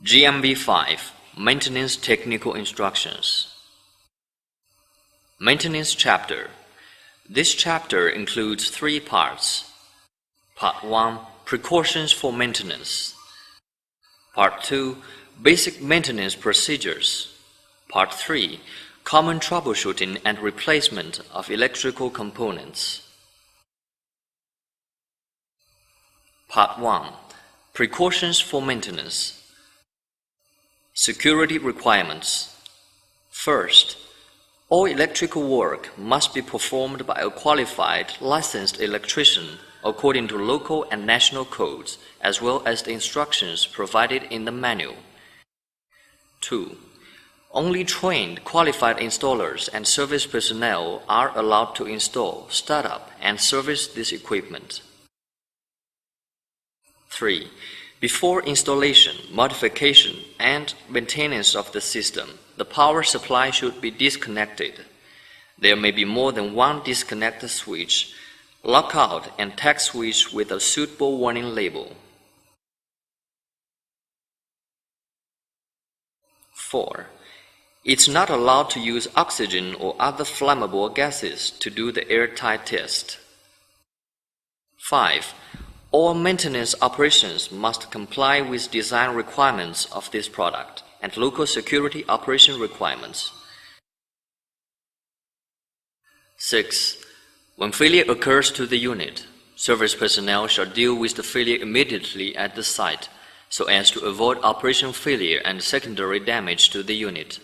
GMV5 Maintenance Technical Instructions. Maintenance Chapter. This chapter includes 3 parts. Part 1 Precautions for Maintenance. Part 2 Basic Maintenance Procedures. Part 3 Common Troubleshooting and Replacement of Electrical Components. Part 1 Precautions for Maintenance. Security requirements. First, all electrical work must be performed by a qualified, licensed electrician according to local and national codes, as well as the instructions provided in the manual. 2. Only trained, qualified installers and service personnel are allowed to install, start up, and service this equipment. 3. Before installation, modification, and maintenance of the system, the power supply should be disconnected. There may be more than one disconnected switch, lockout and tag switch with a suitable warning label. 4. It's not allowed to use oxygen or other flammable gases to do the airtight test. 5. All maintenance operations must comply with design requirements of this product and local security operation requirements. 6. When failure occurs to the unit, service personnel shall deal with the failure immediately at the site so as to avoid operation failure and secondary damage to the unit.